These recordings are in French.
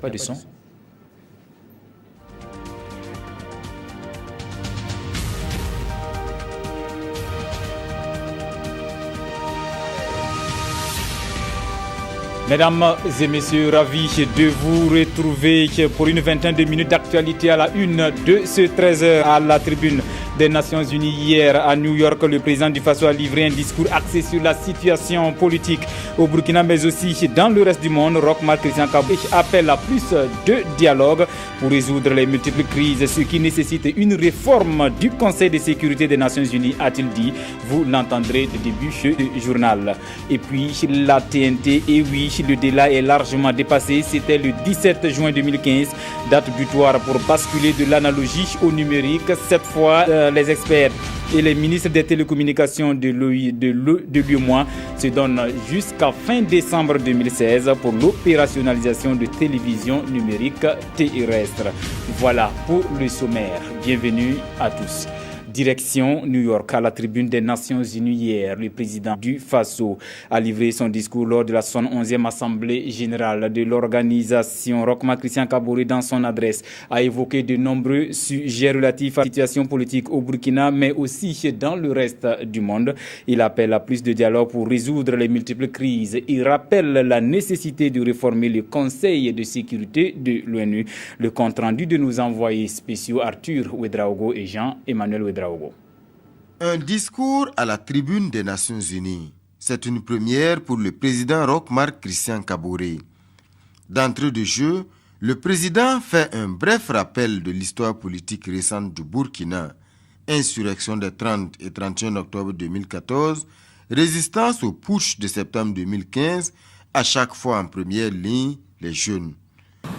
pas de son. Mesdames et messieurs, ravi de vous retrouver pour une vingtaine de minutes d'actualité à la une de ce 13h à la tribune des Nations Unies. Hier à New York, le président du Faso a livré un discours axé sur la situation politique au Burkina, mais aussi dans le reste du monde. Roch Marc Christian Kabouré appelle à plus de dialogue pour résoudre les multiples crises, ce qui nécessite une réforme du Conseil de sécurité des Nations Unies, a-t-il dit. Vous l'entendrez de début du journal. Et puis la TNT, et oui, le délai est largement dépassé. C'était le 17 juin 2015, date butoir pour basculer de l'analogie au numérique. Cette fois, les experts et les ministres des télécommunications de l'UEMOA se donnent jusqu'à fin décembre 2016 pour l'opérationnalisation de télévision numérique terrestre. Voilà pour le sommaire. Bienvenue à tous. Direction New York, à la tribune des Nations Unies hier, le président du Faso a livré son discours lors de la 71e Assemblée générale de l'organisation. Roch Marc Christian Kabouré, dans son adresse, a évoqué de nombreux sujets relatifs à la situation politique au Burkina, mais aussi dans le reste du monde. Il appelle à plus de dialogue pour résoudre les multiples crises. Il rappelle la nécessité de réformer le Conseil de sécurité de l'ONU. Le compte rendu de nos envoyés spéciaux Arthur Ouedraogo et Jean-Emmanuel Ouedraogo. Un discours à la tribune des Nations Unies. C'est une première pour le président Roch Marc Christian Kabouré. D'entrée de jeu, le président fait un bref rappel de l'histoire politique récente du Burkina. Insurrection des 30 et 31 octobre 2014, résistance au putsch de septembre 2015, à chaque fois en première ligne, les jeunes.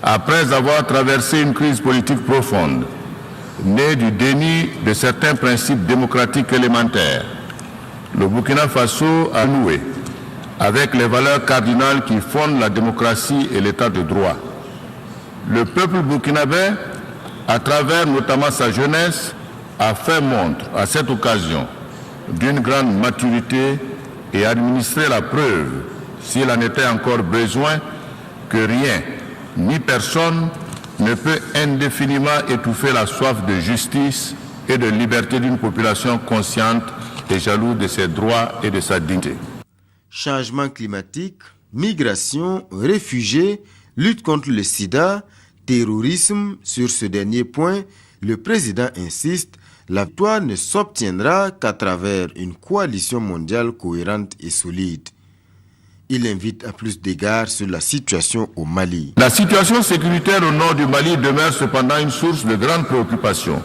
Après avoir traversé une crise politique profonde, né du déni de certains principes démocratiques élémentaires, le Burkina Faso a noué avec les valeurs cardinales qui fondent la démocratie et l'état de droit. Le peuple burkinabé, à travers notamment sa jeunesse, a fait montre à cette occasion d'une grande maturité et administré la preuve, s'il en était encore besoin, que rien ni personne ne peut indéfiniment étouffer la soif de justice et de liberté d'une population consciente et jalouse de ses droits et de sa dignité. Changement climatique, migration, réfugiés, lutte contre le sida, terrorisme. Sur ce dernier point, le président insiste, la victoire ne s'obtiendra qu'à travers une coalition mondiale cohérente et solide. Il invite à plus d'égards sur la situation au Mali. La situation sécuritaire au nord du Mali demeure cependant une source de grande préoccupation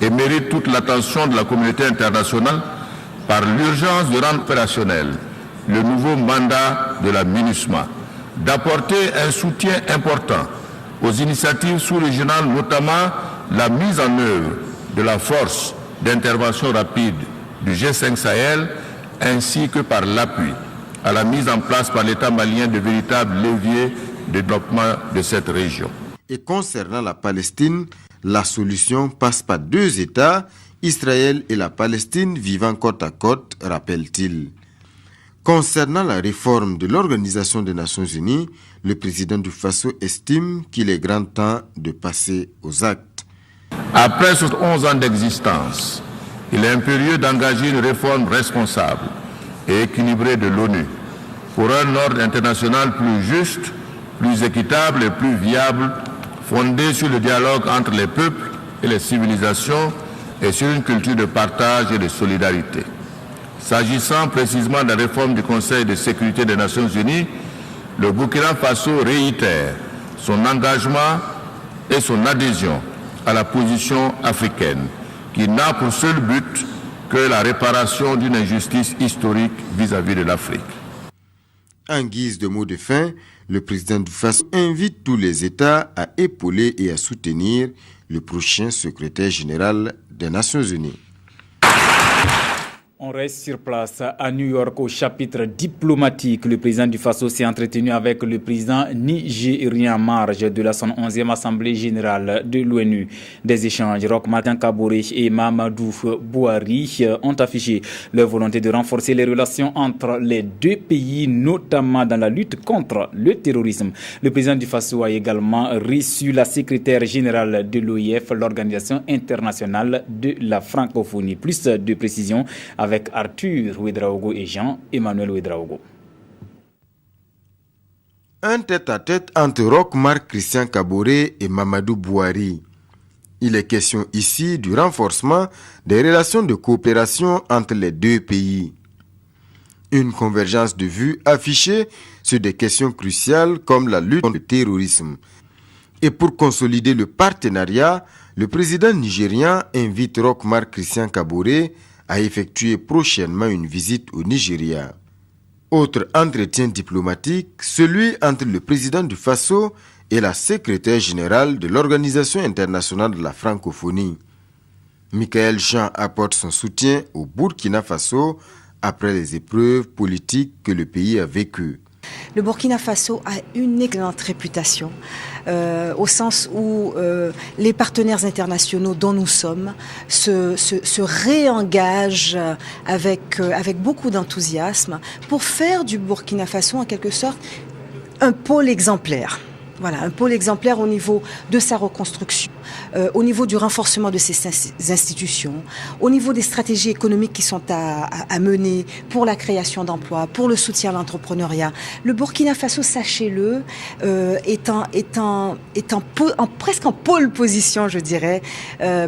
et mérite toute l'attention de la communauté internationale par l'urgence de rendre opérationnel le nouveau mandat de la MINUSMA, d'apporter un soutien important aux initiatives sous-régionales, notamment la mise en œuvre de la force d'intervention rapide du G5 Sahel, ainsi que par l'appui à la mise en place par l'État malien de véritables leviers de développement de cette région. Et concernant la Palestine, la solution passe par deux États, Israël et la Palestine vivant côte à côte, rappelle-t-il. Concernant la réforme de l'Organisation des Nations Unies, le président du Faso estime qu'il est grand temps de passer aux actes. Après 11 ans d'existence, il est impérieux d'engager une réforme responsable et équilibré de l'ONU pour un ordre international plus juste, plus équitable et plus viable, fondé sur le dialogue entre les peuples et les civilisations et sur une culture de partage et de solidarité. S'agissant précisément de la réforme du Conseil de sécurité des Nations Unies, le Burkina Faso réitère son engagement et son adhésion à la position africaine qui n'a pour seul but que la réparation d'une injustice historique vis-à-vis de l'Afrique. En guise de mot de fin, le président du Faso invite tous les États à épauler et à soutenir le prochain secrétaire général des Nations Unies. On reste sur place à New York au chapitre diplomatique. Le président du Faso s'est entretenu avec le président nigérien en marge de la 111e Assemblée générale de l'ONU. Des échanges, Roch Marc Kaboré et Mahamadou Bouhari ont affiché leur volonté de renforcer les relations entre les deux pays, notamment dans la lutte contre le terrorisme. Le président du Faso a également reçu la secrétaire générale de l'OIF, l'Organisation internationale de la francophonie. Plus de précisions avec Arthur Ouedraogo et Jean-Emmanuel Ouedraogo. Un tête-à-tête entre Roch Marc Christian Kaboré et Mahamadou Bouhari. Il est question ici du renforcement des relations de coopération entre les deux pays. Une convergence de vues affichée sur des questions cruciales comme la lutte contre le terrorisme. Et pour consolider le partenariat, le président nigérien invite Roch Marc Christian Kaboré à effectuer prochainement une visite au Nigeria. Autre entretien diplomatique, celui entre le président du Faso et la secrétaire générale de l'Organisation internationale de la francophonie. Michael Jean apporte son soutien au Burkina Faso après les épreuves politiques que le pays a vécues. Le Burkina Faso a une excellente réputation au sens où les partenaires internationaux dont nous sommes se réengagent avec beaucoup d'enthousiasme pour faire du Burkina Faso en quelque sorte un pôle exemplaire. Voilà, un pôle exemplaire au niveau de sa reconstruction, au niveau du renforcement de ses institutions, au niveau des stratégies économiques qui sont à mener pour la création d'emplois, pour le soutien à l'entrepreneuriat. Le Burkina Faso, sachez-le, presque en pôle position, je dirais,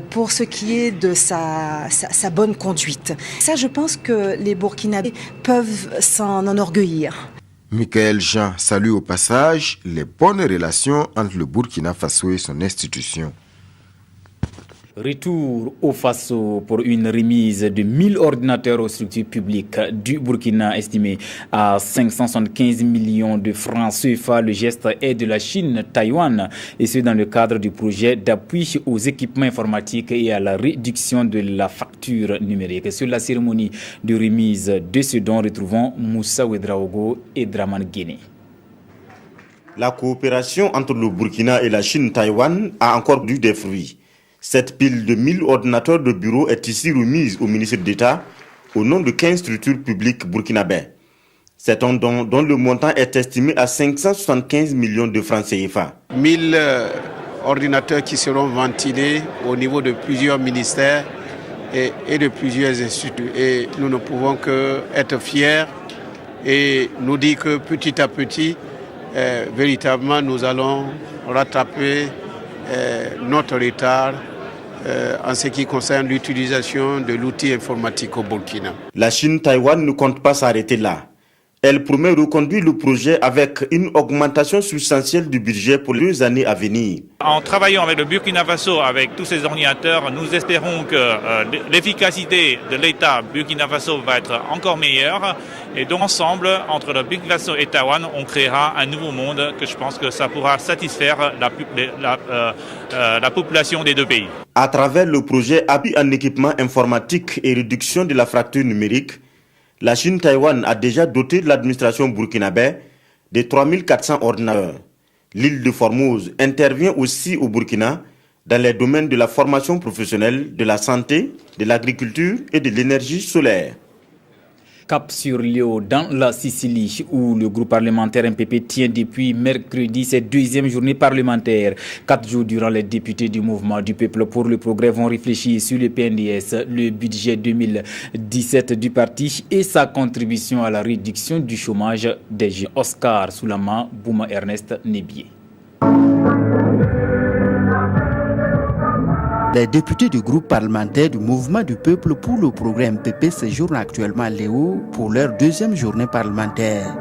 pour ce qui est de sa bonne conduite. Ça, je pense que les Burkinabés peuvent s'en enorgueillir. Michael Jean salue au passage les bonnes relations entre le Burkina Faso et son institution. Retour au Faso pour une remise de 1000 ordinateurs aux structures publiques du Burkina estimé à 575 millions de francs CFA. Le geste est de la Chine, Taïwan, et ce dans le cadre du projet d'appui aux équipements informatiques et à la réduction de la facture numérique. Sur la cérémonie de remise de ce don, retrouvons Moussa Ouedraogo et Draman Guéné. La coopération entre le Burkina et la Chine-Taïwan a encore dû des fruits. Cette pile de 1000 ordinateurs de bureau est ici remise au ministre d'État au nom de 15 structures publiques burkinabais. C'est un don dont le montant est estimé à 575 millions de francs CFA. 1000 ordinateurs qui seront ventilés au niveau de plusieurs ministères et de plusieurs instituts. Et nous ne pouvons qu'être fiers et nous dire que petit à petit, véritablement, nous allons rattraper notre retard en ce qui concerne l'utilisation de l'outil informatique au Burkina. La Chine-Taïwan ne compte pas s'arrêter là. Elle promet reconduire le projet avec une augmentation substantielle du budget pour les 2 années à venir. En travaillant avec le Burkina Faso, avec tous ces ordinateurs, nous espérons que l'efficacité de l'État Burkina Faso va être encore meilleure. Et donc ensemble, entre le Burkina Faso et Taïwan, on créera un nouveau monde que je pense que ça pourra satisfaire la population des deux pays. À travers le projet appui en équipement informatique et réduction de la fracture numérique, la Chine-Taïwan a déjà doté de l'administration burkinabé de 3400 ordinateurs. L'île de Formose intervient aussi au Burkina dans les domaines de la formation professionnelle, de la santé, de l'agriculture et de l'énergie solaire. Cap sur Liu, dans la Sicile, où le groupe parlementaire MPP tient depuis mercredi ses 2e journée parlementaire. 4 jours durant, les députés du mouvement du peuple pour le progrès vont réfléchir sur le PNDS, le budget 2017 du parti et sa contribution à la réduction du chômage des jeunes. Oscar Soulama, Bouma Ernest Nebié. Les députés du groupe parlementaire du Mouvement du Peuple pour le Progrès MPP séjournent actuellement à Léo pour leur 2e journée parlementaire.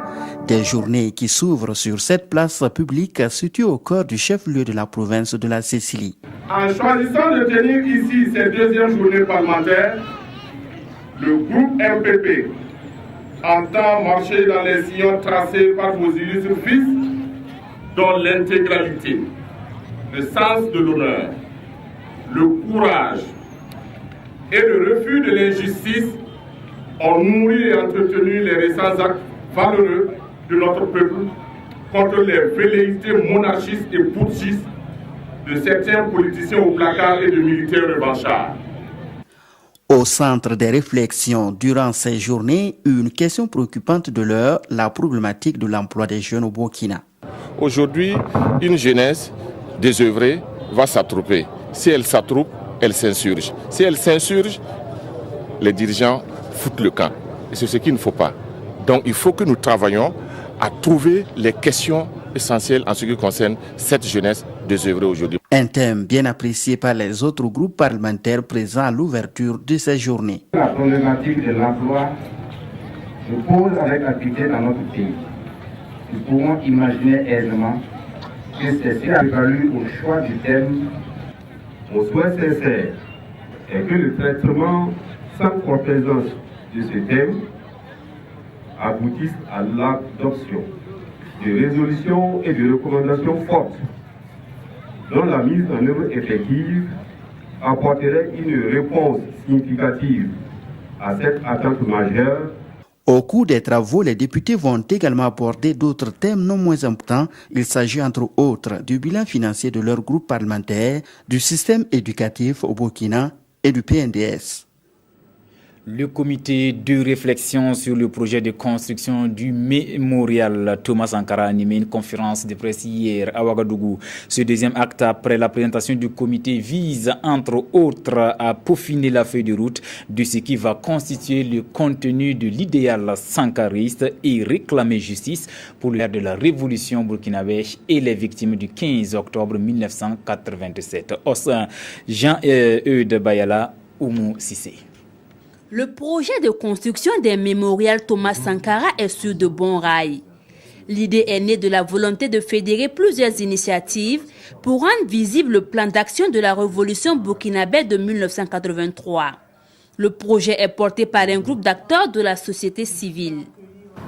Des journées qui s'ouvrent sur cette place publique située au cœur du chef-lieu de la province de la Sicile. En choisissant de tenir ici cette 2e journée parlementaire, le groupe MPP entend marcher dans les sillons tracés par vos illustres fils, dont l'intégralité, le sens de l'honneur, le courage et le refus de l'injustice ont nourri et entretenu les récents actes valeureux de notre peuple contre les velléités monarchistes et putschistes de certains politiciens au placard et de militaires revanchards. Au centre des réflexions durant ces journées, une question préoccupante de l'heure, la problématique de l'emploi des jeunes au Burkina. Aujourd'hui, une jeunesse désœuvrée va s'attrouper. Si elle s'attroupe, elle s'insurge. Si elle s'insurge, les dirigeants foutent le camp. Et c'est ce qu'il ne faut pas. Donc il faut que nous travaillions à trouver les questions essentielles en ce qui concerne cette jeunesse désœuvrée aujourd'hui. Un thème bien apprécié par les autres groupes parlementaires présents à l'ouverture de ces journées. La problématique de l'emploi se pose avec acuité dans notre pays. Nous pouvons imaginer aisément que ceci a valu au choix du thème. Mon souhait sincère est que le traitement sans complaisance de ce thème aboutisse à l'adoption de résolutions et de recommandations fortes dont la mise en œuvre effective apporterait une réponse significative à cette attente majeure. Au cours des travaux, les députés vont également aborder d'autres thèmes non moins importants. Il s'agit entre autres du bilan financier de leur groupe parlementaire, du système éducatif au Burkina et du PNDS. Le comité de réflexion sur le projet de construction du mémorial Thomas Sankara a animé une conférence de presse hier à Ouagadougou. Ce deuxième acte après la présentation du comité vise entre autres à peaufiner la feuille de route de ce qui va constituer le contenu de l'idéal sankariste et réclamer justice pour l'ère de la révolution burkinabé et les victimes du 15 octobre 1987. Jean-Eudes Bayala, Oumou Sissé. Le projet de construction d'un mémorial Thomas Sankara est sur de bons rails. L'idée est née de la volonté de fédérer plusieurs initiatives pour rendre visible le plan d'action de la révolution burkinabé de 1983. Le projet est porté par un groupe d'acteurs de la société civile.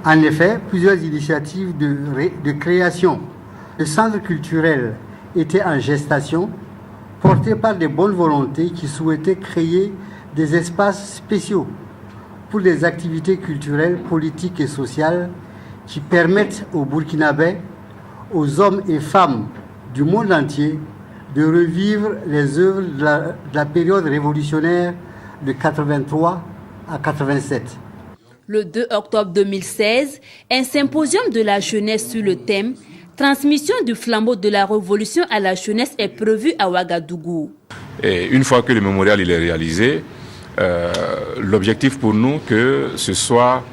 En effet, plusieurs initiatives de création de centres culturels étaient en gestation, portées par des bonnes volontés qui souhaitaient créer des espaces spéciaux pour des activités culturelles, politiques et sociales qui permettent aux Burkinabés, aux hommes et femmes du monde entier de revivre les œuvres de la période révolutionnaire de 83 à 87. Le 2 octobre 2016, un symposium de la jeunesse sur le thème « Transmission du flambeau de la révolution à la jeunesse » est prévu à Ouagadougou. Et une fois que le mémorial est réalisé, l'objectif pour nous que ce soit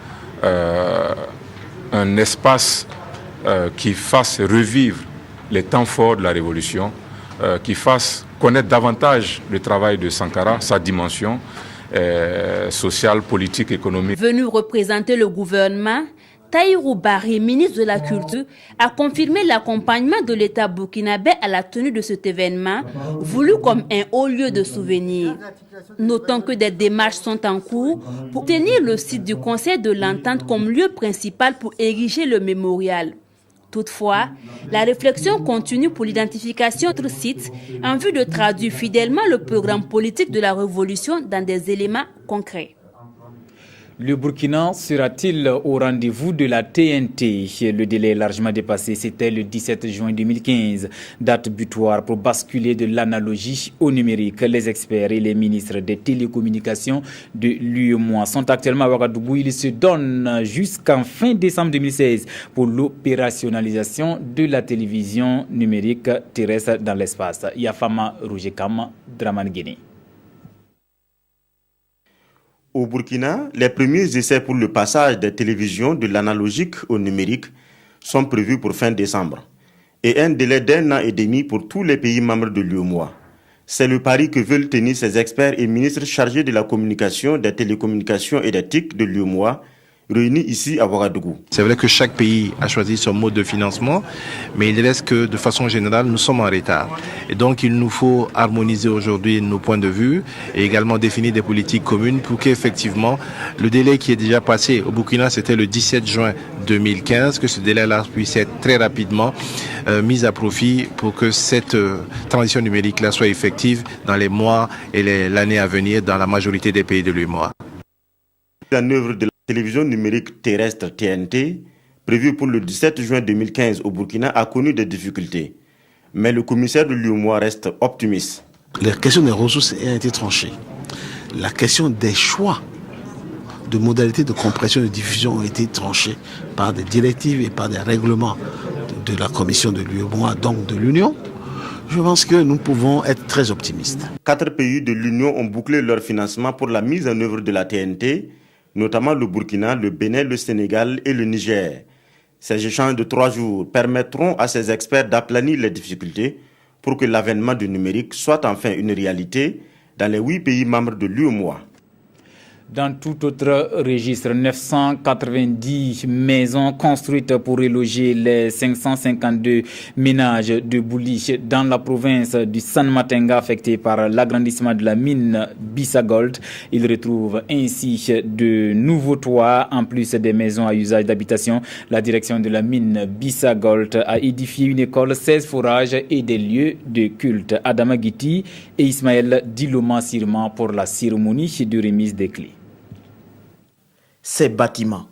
un espace qui fasse revivre les temps forts de la révolution, qui fasse connaître davantage le travail de Sankara, sa dimension sociale, politique, économique. Venu représenter le gouvernement, Tahirou Barry, ministre de la Culture, a confirmé l'accompagnement de l'État burkinabé à la tenue de cet événement, voulu comme un haut lieu de souvenir. Notons que des démarches sont en cours pour tenir le site du Conseil de l'Entente comme lieu principal pour ériger le mémorial. Toutefois, la réflexion continue pour l'identification d'autres sites en vue de traduire fidèlement le programme politique de la révolution dans des éléments concrets. Le Burkina sera-t-il au rendez-vous de la TNT? Le délai est largement dépassé. C'était le 17 juin 2015, date butoir pour basculer de l'analogie au numérique. Les experts et les ministres des télécommunications de l'UEMOA sont actuellement à Ouagadougou. Ils se donnent jusqu'en fin décembre 2016 pour l'opérationnalisation de la télévision numérique terrestre dans l'espace. Yafama Roujekam, Draman Guinée. Au Burkina, les premiers essais pour le passage des télévisions de l'analogique au numérique sont prévus pour fin décembre et un délai d'1 an et demi pour tous les pays membres de l'UEMOA. C'est le pari que veulent tenir ces experts et ministres chargés de la communication, des télécommunications et des TIC de l'UEMOA, réunis ici à Ouagadougou. C'est vrai que chaque pays a choisi son mode de financement, mais il reste que de façon générale, nous sommes en retard. Et donc il nous faut harmoniser aujourd'hui nos points de vue et également définir des politiques communes pour qu'effectivement le délai qui est déjà passé au Burkina, c'était le 17 juin 2015, que ce délai-là puisse être très rapidement mis à profit pour que cette transition numérique-là soit effective dans les mois et l'année à venir dans la majorité des pays de l'UEMOA. La mise en œuvre de la télévision numérique terrestre TNT, prévue pour le 17 juin 2015 au Burkina, a connu des difficultés. Mais le commissaire de l'UEMOA reste optimiste. La question des ressources a été tranchée. La question des choix de modalités de compression et de diffusion ont été tranchées par des directives et par des règlements de la commission de l'UEMOA, donc de l'Union. Je pense que nous pouvons être très optimistes. 4 pays de l'Union ont bouclé leur financement pour la mise en œuvre de la TNT, notamment le Burkina, le Bénin, le Sénégal et le Niger. Ces échanges de 3 jours permettront à ces experts d'aplanir les difficultés pour que l'avènement du numérique soit enfin une réalité dans les 8 pays membres de l'UEMOA. Dans tout autre registre, 990 maisons construites pour reloger les 552 ménages de Bouli dans la province du San Matenga affectés par l'agrandissement de la mine Bissagold. Ils retrouvent ainsi de nouveaux toits en plus des maisons à usage d'habitation. La direction de la mine Bissagold a édifié une école, 16 forages et des lieux de culte. Adama Guiti et Ismaël Diloma Sirman pour la cérémonie de remise des clés. Ces bâtiments,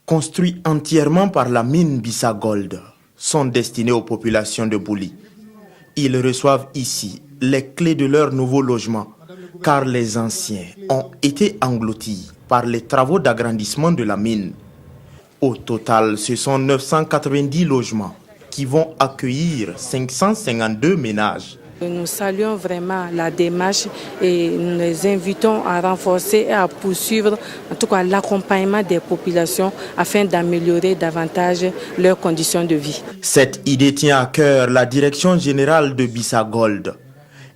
construits entièrement par la mine Bissagold, sont destinés aux populations de Bouli. Ils reçoivent ici les clés de leur nouveau logement, car les anciens ont été engloutis par les travaux d'agrandissement de la mine. Au total, ce sont 990 logements qui vont accueillir 552 ménages. Nous saluons vraiment la démarche et nous les invitons à renforcer et à poursuivre en tout cas l'accompagnement des populations afin d'améliorer davantage leurs conditions de vie. Cette idée tient à cœur la direction générale de Bissagold.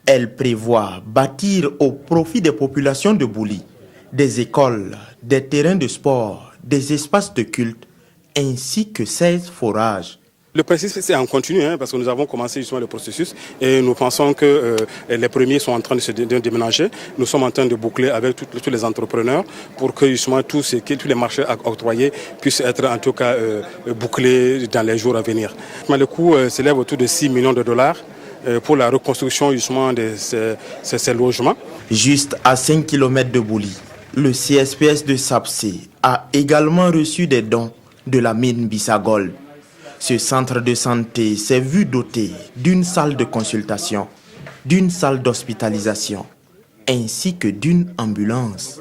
Elle prévoit bâtir au profit des populations de Bouli des écoles, des terrains de sport, des espaces de culte ainsi que 16 forages. Le principe, c'est en continu, parce que nous avons commencé justement le processus et nous pensons que les premiers sont en train de se déménager. Nous sommes en train de boucler avec tous les entrepreneurs pour que justement tous les marchés octroyés puissent être en tout cas bouclés dans les jours à venir. Le coût s'élève autour de 6 millions de dollars pour la reconstruction justement de ces logements. Juste à 5 km de Bouli, le CSPS de Sapsé a également reçu des dons de la mine Bissagold. Ce centre de santé s'est vu doté d'une salle de consultation, d'une salle d'hospitalisation, ainsi que d'une ambulance.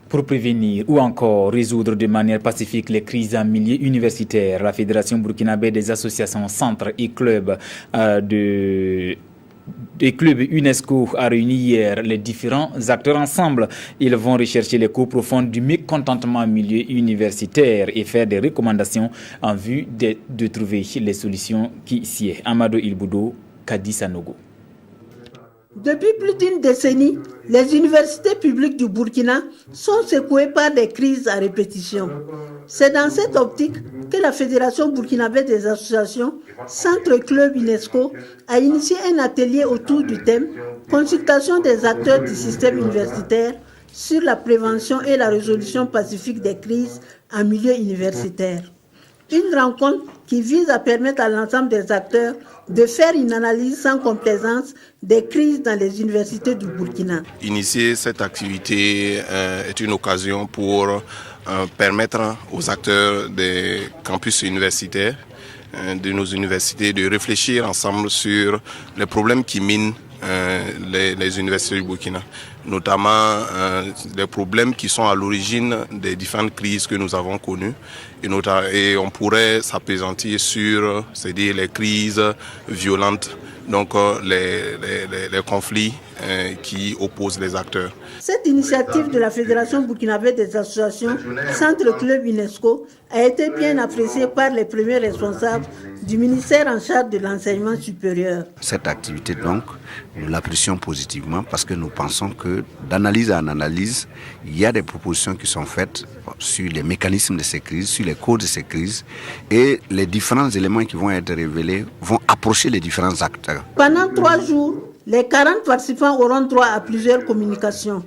Pour prévenir ou encore résoudre de manière pacifique les crises en milieu universitaire, la Fédération burkinabé des associations, centres et clubs des clubs UNESCO a réuni hier les différents acteurs ensemble. Ils vont rechercher les causes profondes du mécontentement en milieu universitaire et faire des recommandations en vue de trouver les solutions qui s'y est. Amadou Ilboudo, Kadi Sanogo. Depuis plus d'une décennie, les universités publiques du Burkina sont secouées par des crises à répétition. C'est dans cette optique que la Fédération burkinabé des associations, Centre Club UNESCO, a initié un atelier autour du thème « Consultation des acteurs du système universitaire sur la prévention et la résolution pacifique des crises en milieu universitaire ». Une rencontre qui vise à permettre à l'ensemble des acteurs de faire une analyse sans complaisance des crises dans les universités du Burkina. Initier cette activité est une occasion pour permettre aux acteurs des campus universitaires, de nos universités, de réfléchir ensemble sur les problèmes qui minent les universités du Burkina, notamment les problèmes qui sont à l'origine des différentes crises que nous avons connues. Et on pourrait s'appesantir sur, c'est-à-dire les crises violentes, donc les conflits qui opposent les acteurs. Cette initiative de la Fédération burkinabé des associations Centre Club UNESCO a été bien appréciée par les premiers responsables du ministère en charge de l'enseignement supérieur. Cette activité, donc, nous l'apprécions positivement parce que nous pensons que d'analyse en analyse, il y a des propositions qui sont faites sur les mécanismes de ces crises, sur les causes de ces crises, et les différents éléments qui vont être révélés vont approcher les différents acteurs. Pendant 3 jours, les 40 participants auront droit à plusieurs communications,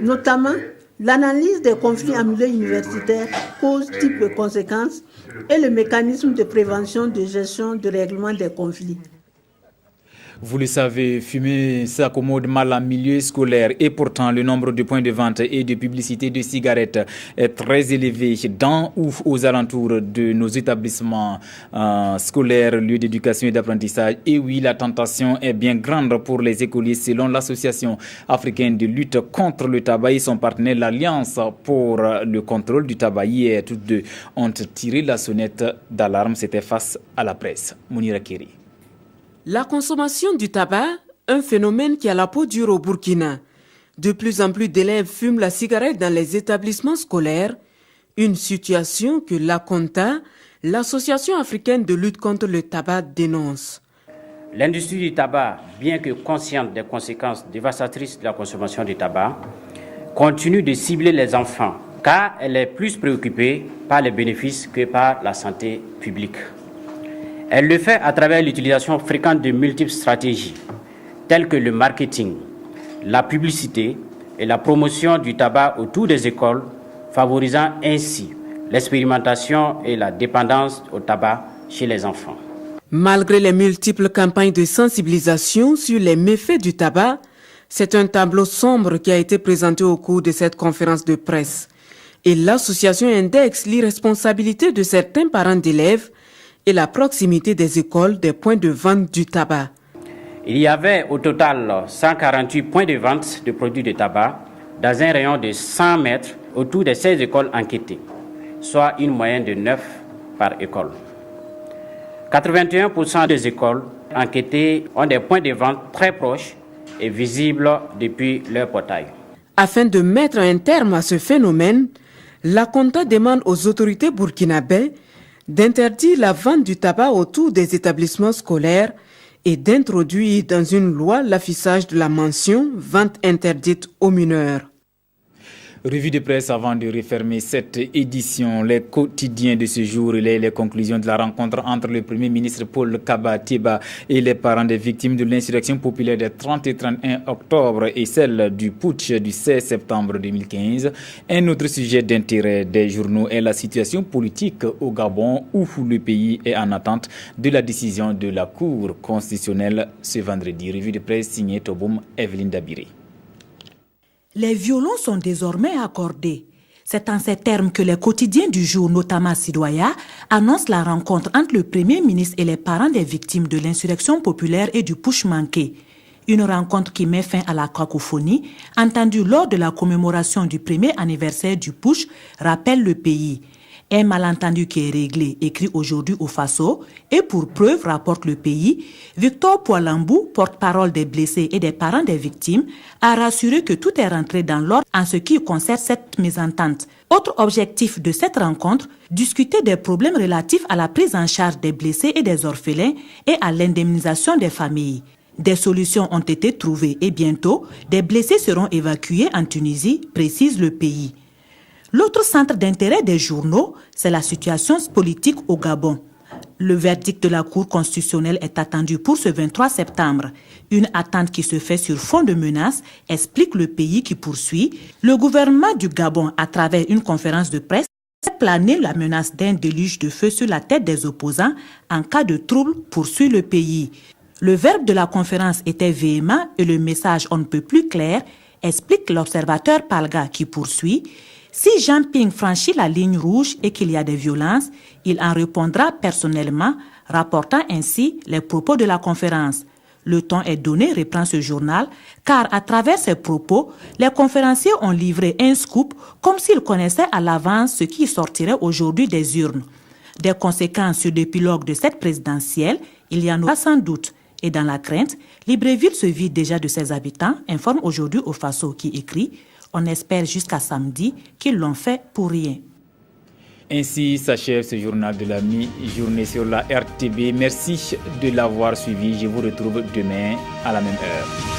notamment l'analyse des conflits en milieu universitaire, causes, types et conséquences, et le mécanisme de prévention, de gestion, de règlement des conflits. Vous le savez, fumer s'accommode mal en milieu scolaire et pourtant le nombre de points de vente et de publicité de cigarettes est très élevé dans ou aux alentours de nos établissements scolaires, lieux d'éducation et d'apprentissage. Et oui, la tentation est bien grande pour les écoliers selon l'Association africaine de lutte contre le tabac et son partenaire, l'Alliance pour le contrôle du tabac. Hier, toutes deux ont tiré la sonnette d'alarme. C'était face à la presse. Mounira Kiri. La consommation du tabac, un phénomène qui a la peau dure au Burkina. De plus en plus d'élèves fument la cigarette dans les établissements scolaires, une situation que l'ACONTA, l'Association africaine de lutte contre le tabac, dénonce. L'industrie du tabac, bien que consciente des conséquences dévastatrices de la consommation du tabac, continue de cibler les enfants, car elle est plus préoccupée par les bénéfices que par la santé publique. Elle le fait à travers l'utilisation fréquente de multiples stratégies, telles que le marketing, la publicité et la promotion du tabac autour des écoles, favorisant ainsi l'expérimentation et la dépendance au tabac chez les enfants. Malgré les multiples campagnes de sensibilisation sur les méfaits du tabac, c'est un tableau sombre qui a été présenté au cours de cette conférence de presse. Et l'association indexe l'irresponsabilité de certains parents d'élèves et la proximité des écoles des points de vente du tabac. Il y avait au total 148 points de vente de produits de tabac dans un rayon de 100 mètres autour des 16 écoles enquêtées, soit une moyenne de 9 par école. 81% des écoles enquêtées ont des points de vente très proches et visibles depuis leur portail. Afin de mettre un terme à ce phénomène, l'ACONTA demande aux autorités burkinabées d'interdire la vente du tabac autour des établissements scolaires et d'introduire dans une loi l'affichage de la mention « vente interdite aux mineurs ». Revue de presse avant de refermer cette édition. Les quotidiens de ce jour et les conclusions de la rencontre entre le Premier ministre Paul Kaba-Teba et les parents des victimes de l'insurrection populaire des 30 et 31 octobre et celle du putsch du 16 septembre 2015. Un autre sujet d'intérêt des journaux est la situation politique au Gabon où le pays est en attente de la décision de la Cour constitutionnelle ce vendredi. Revue de presse signée Toboum Evelyne Dabiré. Les violons sont désormais accordés. C'est en ces termes que les quotidiens du jour, notamment Sidoya, annoncent la rencontre entre le Premier ministre et les parents des victimes de l'insurrection populaire et du putsch manqué. Une rencontre qui met fin à la cacophonie, entendue lors de la commémoration du premier anniversaire du putsch, rappelle le pays. Un malentendu qui est réglé, écrit aujourd'hui au Faso, et pour preuve, rapporte le pays, Victor Poilambou, porte-parole des blessés et des parents des victimes, a rassuré que tout est rentré dans l'ordre en ce qui concerne cette mésentente. Autre objectif de cette rencontre, discuter des problèmes relatifs à la prise en charge des blessés et des orphelins et à l'indemnisation des familles. Des solutions ont été trouvées et bientôt, des blessés seront évacués en Tunisie, précise le pays. L'autre centre d'intérêt des journaux, c'est la situation politique au Gabon. Le verdict de la Cour constitutionnelle est attendu pour ce 23 septembre. Une attente qui se fait sur fond de menaces, explique le pays qui poursuit. Le gouvernement du Gabon, à travers une conférence de presse, a plané la menace d'un déluge de feu sur la tête des opposants en cas de trouble, poursuit le pays. Le verbe de la conférence était véhément et le message on ne peut plus clair, explique l'observateur Palga qui poursuit. Si Jean Ping franchit la ligne rouge et qu'il y a des violences, il en répondra personnellement, rapportant ainsi les propos de la conférence. Le ton est donné, reprend ce journal, car à travers ces propos, les conférenciers ont livré un scoop comme s'ils connaissaient à l'avance ce qui sortirait aujourd'hui des urnes. Des conséquences sur l'épilogue de cette présidentielle, il y en aura sans doute. Et dans la crainte, Libreville se vide déjà de ses habitants, informe aujourd'hui au Faso qui écrit « On espère jusqu'à samedi qu'ils l'ont fait pour rien ». Ainsi s'achève ce journal de la mi-journée sur la RTB. Merci de l'avoir suivi. Je vous retrouve demain à la même heure.